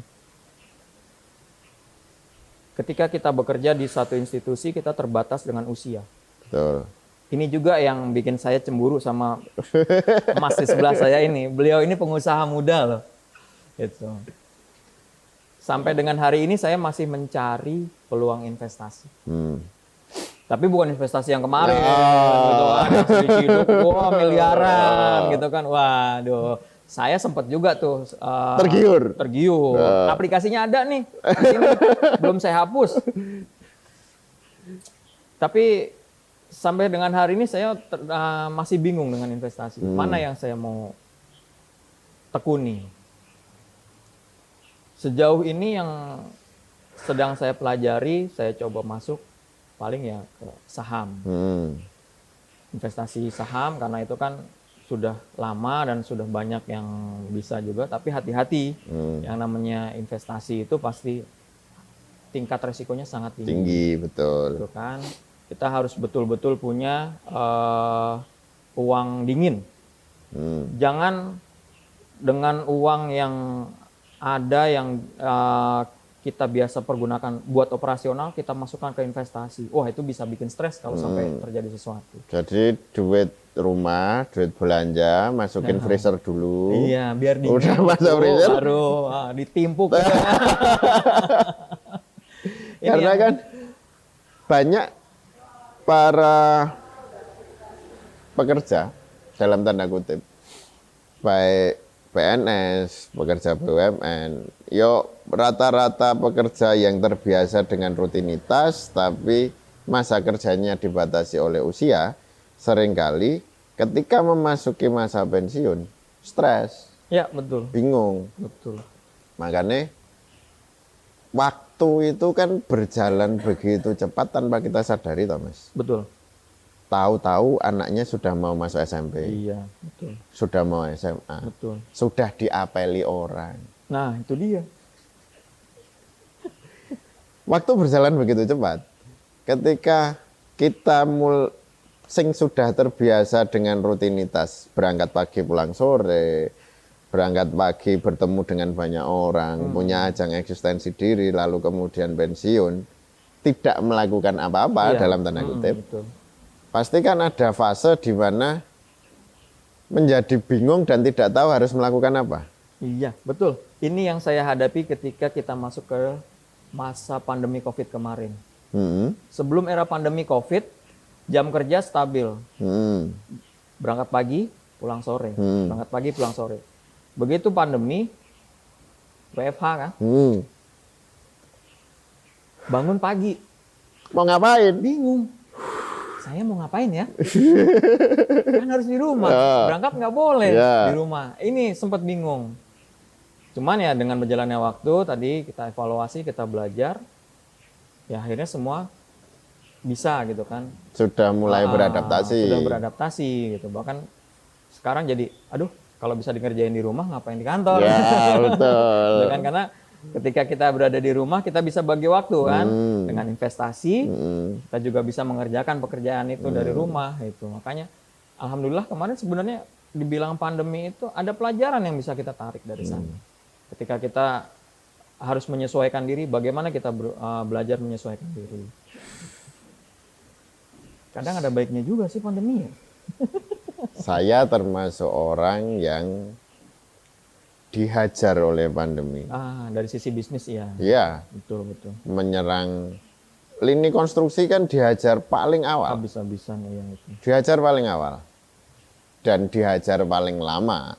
Ketika kita bekerja di satu institusi, kita terbatas dengan usia. Betul. Ini juga yang bikin saya cemburu sama Mas di sebelah saya ini. Beliau ini pengusaha muda loh. Gitu. Sampai dengan hari ini saya masih mencari peluang investasi. Tapi bukan investasi yang kemarin, gitu kan, yang diciduk, wah miliaran, gitu kan, waduh. Saya sempat juga tuh tergiur. Aplikasinya ada nih, belum saya hapus. Tapi sampai dengan hari ini saya masih bingung dengan investasi. Mana yang saya mau tekuni? Sejauh ini yang sedang saya pelajari, saya coba masuk paling ya ke saham. Investasi saham, karena itu kan sudah lama dan sudah banyak yang bisa juga, tapi hati-hati. Yang namanya investasi itu pasti tingkat resikonya sangat tinggi. Betul. Gitu kan? Kita harus betul-betul punya uang dingin. Jangan dengan uang yang ada yang kita biasa pergunakan buat operasional, kita masukkan ke investasi. Wah, itu bisa bikin stres kalau sampai terjadi sesuatu. Jadi duit rumah, duit belanja, masukin freezer dulu. Iya, biar dingin. Udah masuk freezer. Baru ditimpuk. Karena kan banyak para pekerja, dalam tanda kutip, baik PNS, pekerja BUMN, rata-rata pekerja yang terbiasa dengan rutinitas, tapi masa kerjanya dibatasi oleh usia, seringkali ketika memasuki masa pensiun, stres. Ya, betul. Bingung. Betul. Makanya waktu itu kan berjalan begitu cepat tanpa kita sadari, Thomas. Betul. Tahu-tahu anaknya sudah mau masuk SMP. Iya, betul. Sudah mau SMA. Betul. Sudah diapeli orang. Nah, itu dia. Waktu berjalan begitu cepat. Ketika kita sing sudah terbiasa dengan rutinitas, berangkat pagi pulang sore, berangkat pagi bertemu dengan banyak orang, punya ajang eksistensi diri, lalu kemudian pensiun, tidak melakukan apa-apa dalam tanda kutip. Betul. Pasti kan ada fase di mana menjadi bingung dan tidak tahu harus melakukan apa. Iya, betul. Ini yang saya hadapi ketika kita masuk ke masa pandemi COVID kemarin. Sebelum era pandemi COVID, jam kerja stabil. Berangkat pagi, pulang sore. Berangkat pagi, pulang sore. Begitu pandemi, WFH kan? Bangun pagi. Mau ngapain? Bingung. Saya mau ngapain ya? Kan harus di rumah. Berangkat nggak boleh di rumah. Ini sempat bingung. Cuman ya dengan berjalannya waktu, tadi kita evaluasi, kita belajar. Ya akhirnya semua bisa gitu kan. Sudah mulai beradaptasi. Sudah beradaptasi gitu. Bahkan sekarang jadi, aduh kalau bisa dikerjain di rumah ngapain di kantor. Ya betul. Kan? Karena ketika kita berada di rumah kita bisa bagi waktu kan. Dengan investasi, kita juga bisa mengerjakan pekerjaan itu dari rumah. Itu. Makanya alhamdulillah kemarin sebenarnya dibilang pandemi itu ada pelajaran yang bisa kita tarik dari sana. Ketika kita harus menyesuaikan diri, bagaimana kita belajar menyesuaikan diri. Kadang ada baiknya juga sih pandemi ya. Saya termasuk orang yang dihajar oleh pandemi. Dari sisi bisnis ya. Iya. Betul, betul. Menyerang lini konstruksi kan dihajar paling awal. Habis-habisan ya itu. Dihajar paling awal. Dan dihajar paling lama.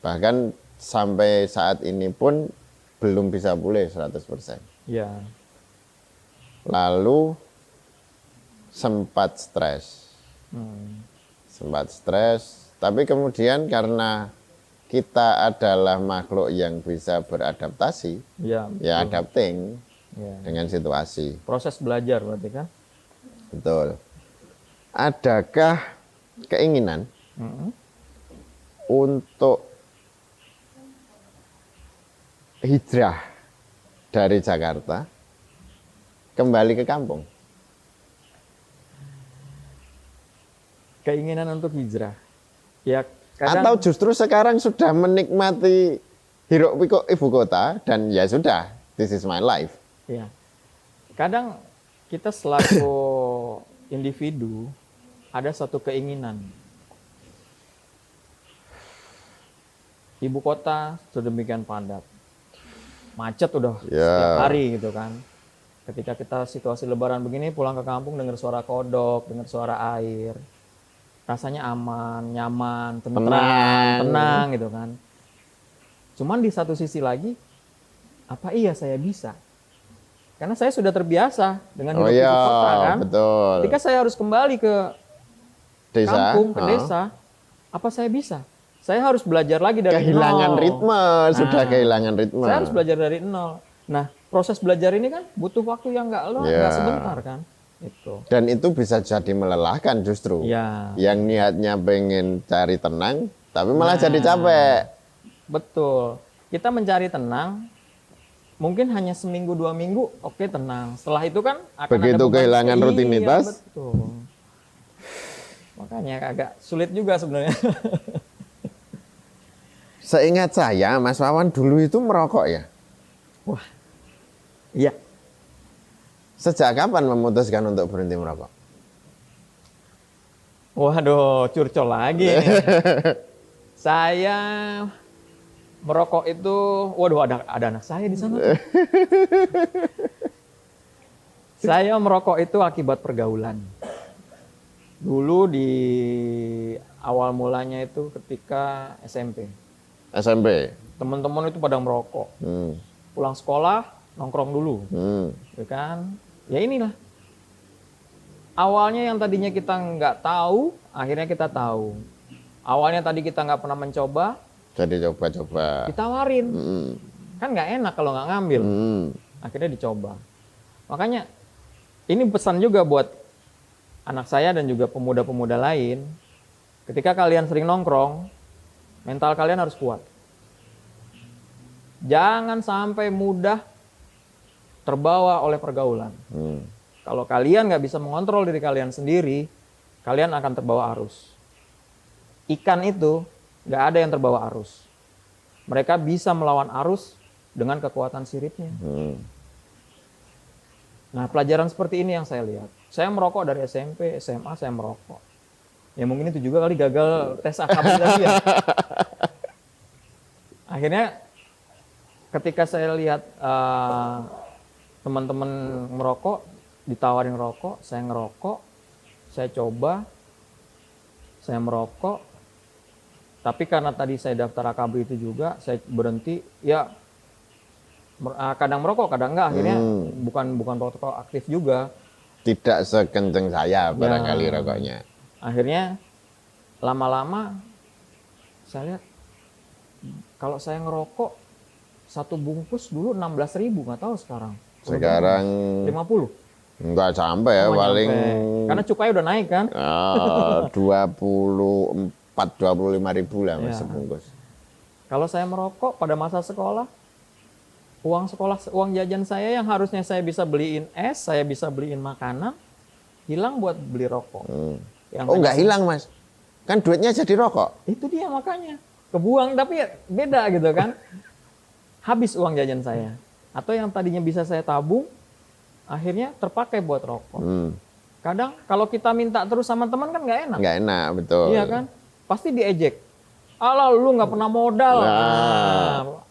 Bahkan sampai saat ini pun belum bisa pulih 100%. Ya. Lalu sempat stres. Sempat stres, tapi kemudian karena kita adalah makhluk yang bisa beradaptasi, ya adapting dengan situasi. Proses belajar berarti kan? Betul. Adakah keinginan untuk hijrah dari Jakarta kembali ke kampung? Keinginan untuk hijrah. Ya, kadang, atau justru sekarang sudah menikmati hiruk pikuk ibu kota dan ya sudah, this is my life. Ya. Kadang kita selaku individu ada satu keinginan. Ibu kota sedemikian padat. Macet udah setiap hari gitu kan. Ketika kita situasi lebaran begini pulang ke kampung dengar suara kodok, dengar suara air. Rasanya aman, nyaman, tenang gitu kan. Cuman di satu sisi lagi, apa iya saya bisa? Karena saya sudah terbiasa dengan hidup di kota kan. Betul. Ketika saya harus kembali ke desa, kampung, ke desa, apa saya bisa? Saya harus belajar lagi dari kehilangan nol. Ritme, sudah kehilangan ritme. Saya harus belajar dari nol. Nah, proses belajar ini kan butuh waktu yang nggak sebentar kan. Itu. Dan itu bisa jadi melelahkan justru. Yang niatnya pengen cari tenang, tapi malah jadi capek. Betul. Kita mencari tenang, mungkin hanya seminggu 2 minggu, oke tenang. Setelah itu kan akan begitu ada kehilangan rutinitas. Iya, betul. Makanya agak sulit juga sebenarnya. Seingat saya, Mas Wawan dulu itu merokok ya? Wah, iya. Sejak kapan memutuskan untuk berhenti merokok? Waduh, curcol lagi. Saya merokok itu, waduh ada anak saya di sana. Saya merokok itu akibat pergaulan. Dulu di awal mulanya itu ketika SMP. SMP? Teman-teman itu pada merokok. Pulang sekolah, nongkrong dulu. Ya kan? Ya inilah. Awalnya yang tadinya kita nggak tahu, akhirnya kita tahu. Awalnya tadi kita nggak pernah mencoba, jadi coba-coba. ditawarin. Kan nggak enak kalau nggak ngambil. Akhirnya dicoba. Makanya ini pesan juga buat anak saya dan juga pemuda-pemuda lain. Ketika kalian sering nongkrong, mental kalian harus kuat. Jangan sampai mudah terbawa oleh pergaulan. Kalau kalian nggak bisa mengontrol diri kalian sendiri, kalian akan terbawa arus. Ikan itu nggak ada yang terbawa arus. Mereka bisa melawan arus dengan kekuatan siripnya. Nah, pelajaran seperti ini yang saya lihat. Saya merokok dari SMP, SMA saya merokok. Ya mungkin itu juga kali gagal tes AKB tadi ya. Akhirnya ketika saya lihat teman-teman merokok, ditawarin rokok, saya ngerokok, saya coba, saya merokok. Tapi karena tadi saya daftar AKB itu juga, saya berhenti. Ya kadang merokok, kadang enggak. Akhirnya bukan rokok aktif juga. Tidak sekenceng saya barangkali rokoknya. Akhirnya lama-lama saya lihat kalau saya ngerokok satu bungkus dulu 16.000, nggak tahu sekarang. Sekarang 50. Enggak sampai ya, paling karena cukai udah naik kan. 25.000 lah Mas sebungkus. Kalau saya merokok pada masa sekolah, uang jajan saya yang harusnya saya bisa beliin es, saya bisa beliin makanan, hilang buat beli rokok. Nggak hilang Mas, kan duitnya jadi rokok. Itu dia makanya kebuang, tapi beda gitu kan. Habis uang jajan saya, atau yang tadinya bisa saya tabung, akhirnya terpakai buat rokok. Kadang kalau kita minta terus sama teman kan nggak enak. Nggak enak, betul. Iya kan, pasti diejek. Alah lu nggak pernah modal,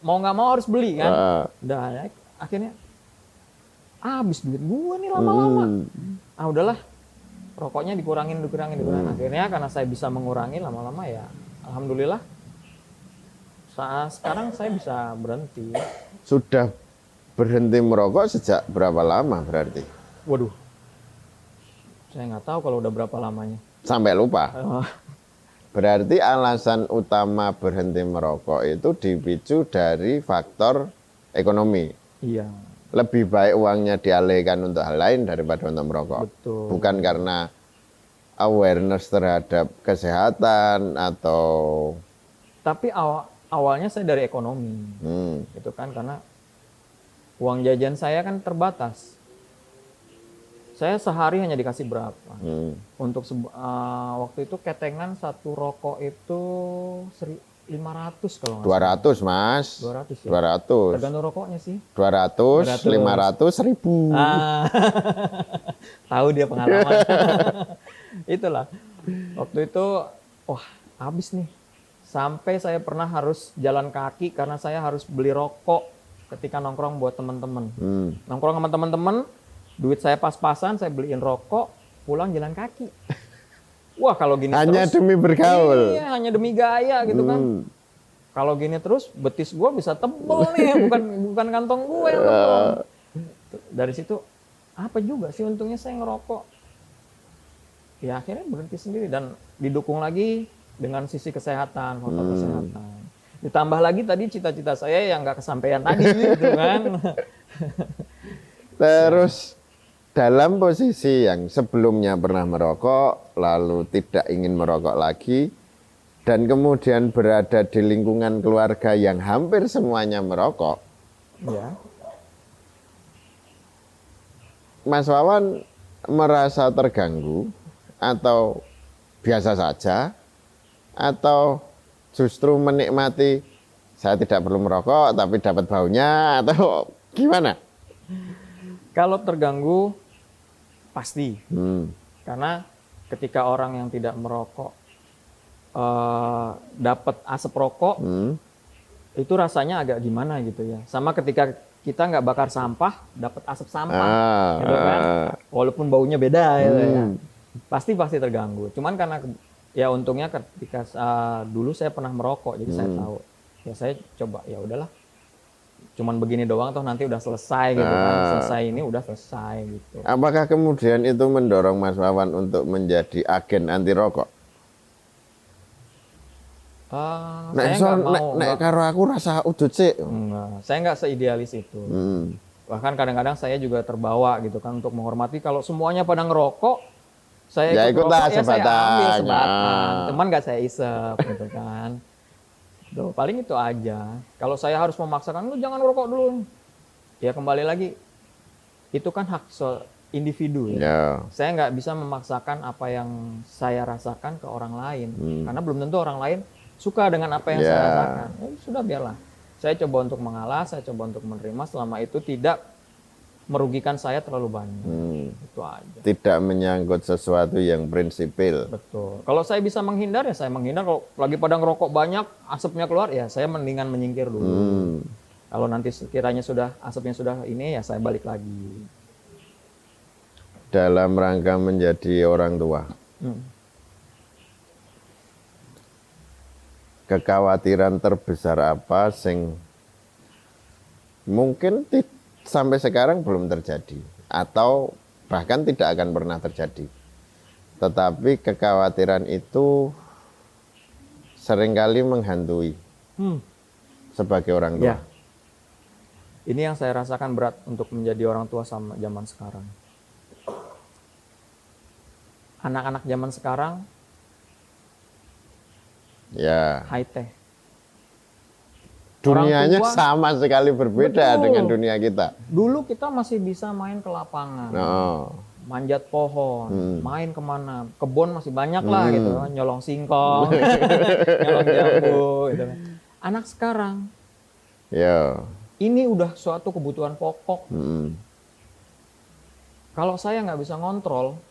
mau nggak mau harus beli kan. Udah, akhirnya habis duit gue nih lama-lama. Udahlah, rokoknya dikurangin. Akhirnya karena saya bisa mengurangi lama-lama ya, alhamdulillah. Sekarang saya bisa berhenti. Sudah berhenti merokok sejak berapa lama berarti? Waduh, saya nggak tahu kalau udah berapa lamanya. Sampai lupa. Berarti alasan utama berhenti merokok itu dipicu dari faktor ekonomi. Iya. Lebih baik uangnya dialihkan untuk hal lain daripada untuk merokok. Betul. Bukan karena awareness terhadap kesehatan atau. Tapi awalnya saya dari ekonomi, gitu kan, karena uang jajan saya kan terbatas. Saya sehari hanya dikasih berapa? Untuk waktu itu ketengan satu rokok itu 500 kalau nggak salah. 200 Mas. 200 ya. 200. Tergantung rokoknya sih. 200, 500, 1000. Tahu dia pengalaman. Itulah. Waktu itu, wah habis nih. Sampai saya pernah harus jalan kaki karena saya harus beli rokok ketika nongkrong buat teman-teman. Nongkrong sama teman-teman, duit saya pas-pasan, saya beliin rokok, pulang jalan kaki. Wah kalau gini hanya terus, demi bergaul. Iya, hanya demi gaya gitu kan. Kalau gini terus, betis gue bisa tebel nih, bukan kantong gue yang tebel. Dari situ, apa juga sih untungnya saya ngerokok. Ya akhirnya berhenti sendiri dan didukung lagi dengan sisi kesehatan, faktor kesehatan. Ditambah lagi tadi cita-cita saya yang nggak kesampaian tadi gitu kan. Terus dalam posisi yang sebelumnya pernah merokok, lalu tidak ingin merokok lagi, dan kemudian berada di lingkungan keluarga yang hampir semuanya merokok, ya. Mas Wawan merasa terganggu atau biasa saja, atau justru menikmati saya tidak perlu merokok tapi dapat baunya, atau gimana? Kalau terganggu pasti, karena ketika orang yang tidak merokok dapat asap rokok, itu rasanya agak gimana gitu ya. Sama ketika kita nggak bakar sampah, dapat asap sampah, gitu kan. Walaupun baunya beda, gitu ya. Pasti terganggu. Cuman karena ya untungnya ketika dulu saya pernah merokok, jadi saya tahu. Ya saya coba, ya udahlah. Cuman begini doang toh nanti udah selesai gitu kan. Selesai ini udah selesai gitu. Apakah kemudian itu mendorong Mas Wawan untuk menjadi agen anti rokok? Saya nggak mau. Nek karo aku rasa udut sih. Enggak, saya nggak seidealis itu. Bahkan kadang-kadang saya juga terbawa gitu kan untuk menghormati kalau semuanya pada ngerokok, saya ya ikut ikutlah rokok, ya saya ambil sebatan. Cuman nggak saya isep gitu kan. Tuh, paling itu aja. Kalau saya harus memaksakan, lu jangan rokok dulu. Ya kembali lagi, itu kan hak individu ya. Saya nggak bisa memaksakan apa yang saya rasakan ke orang lain. Karena belum tentu orang lain suka dengan apa yang saya rasakan. Ya, sudah biarlah. Saya coba untuk mengalah, saya coba untuk menerima selama itu tidak merugikan saya terlalu banyak. Itu aja. Tidak menyangkut sesuatu yang prinsipil. Betul. Kalau saya bisa menghindar ya saya menghindar. Kalau lagi pada ngerokok banyak, asapnya keluar ya saya mendingan menyingkir dulu. Kalau nanti sekiranya asapnya sudah ini ya saya balik lagi. Dalam rangka menjadi orang tua. Kekhawatiran terbesar apa sing mungkin sampai sekarang belum terjadi atau bahkan tidak akan pernah terjadi. Tetapi kekhawatiran itu seringkali menghantui sebagai orang tua. Ya. Ini yang saya rasakan berat untuk menjadi orang tua sama zaman sekarang. Anak-anak zaman sekarang Ya. high tech. Dunianya Orang tua, sama sekali berbeda betul, dengan dunia kita. Dulu kita masih bisa main ke lapangan, manjat pohon, main kemana, kebun masih banyak lah gitu, nyolong singkong, nyolong jambu, gitu. Anak sekarang, Ya. ini udah suatu kebutuhan pokok. Kalau saya nggak bisa ngontrol,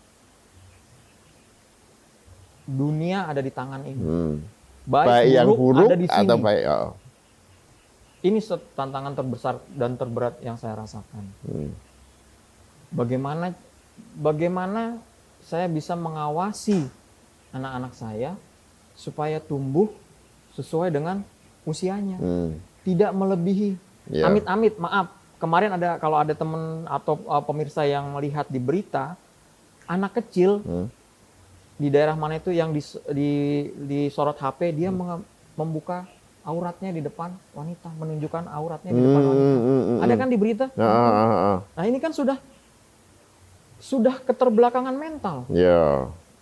dunia ada di tangan ini. Baik yang buruk ada di sini. atau baik. Ini tantangan terbesar dan terberat yang saya rasakan. Bagaimana saya bisa mengawasi anak-anak saya supaya tumbuh sesuai dengan usianya, tidak melebihi. Amit-amit, maaf. Kemarin kalau ada teman atau pemirsa yang melihat di berita, anak kecil di daerah mana itu yang disorot HP, dia membuka auratnya di depan wanita, menunjukkan auratnya di depan wanita. Ada kan di berita? Nah ini kan sudah keterbelakangan mental.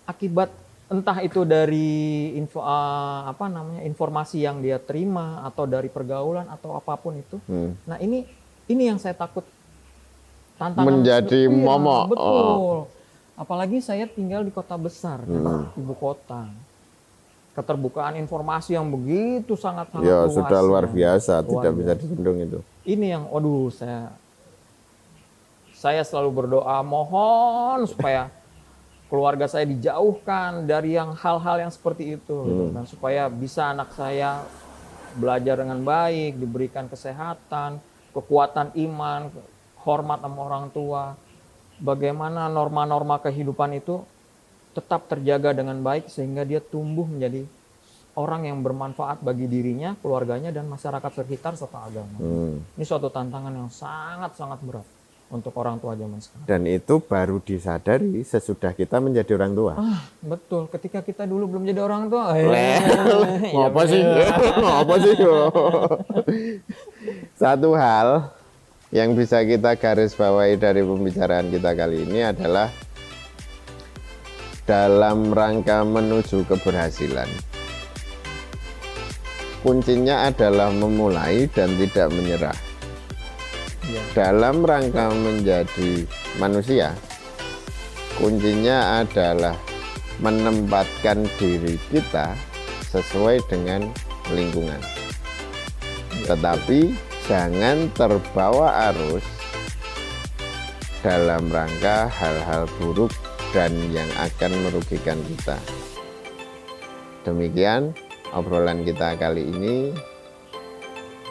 Akibat entah itu dari informasi yang dia terima atau dari pergaulan atau apapun itu. Nah ini yang saya takut tantangan menjadi momok. Betul. Apalagi saya tinggal di kota besar, ibu kota. Keterbukaan informasi yang begitu sangat luas. Sudah luar biasa, tidak bisa dibendung itu. Ini yang, waduh, saya selalu berdoa, mohon supaya keluarga saya dijauhkan dari hal-hal yang seperti itu, dan supaya bisa anak saya belajar dengan baik, diberikan kesehatan, kekuatan iman, hormat sama orang tua. Bagaimana norma-norma kehidupan itu tetap terjaga dengan baik sehingga dia tumbuh menjadi orang yang bermanfaat bagi dirinya, keluarganya, dan masyarakat sekitar serta agama. Ini suatu tantangan yang sangat-sangat berat untuk orang tua zaman sekarang. Dan itu baru disadari sesudah kita menjadi orang tua. Betul, ketika kita dulu belum jadi orang tua. Apa sih? Apa sih? Satu hal yang bisa kita garis bawahi dari pembicaraan kita kali ini adalah dalam rangka menuju keberhasilan. Kuncinya adalah memulai dan tidak menyerah. Dalam rangka menjadi manusia, kuncinya adalah menempatkan diri kita sesuai dengan lingkungan. Tetapi jangan terbawa arus dalam rangka hal-hal buruk dan yang akan merugikan kita. Demikian obrolan kita kali ini.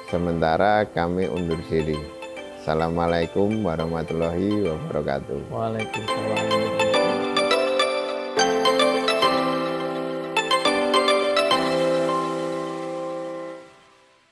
Sementara kami undur diri. Assalamualaikum warahmatullahi wabarakatuh. Waalaikumsalam.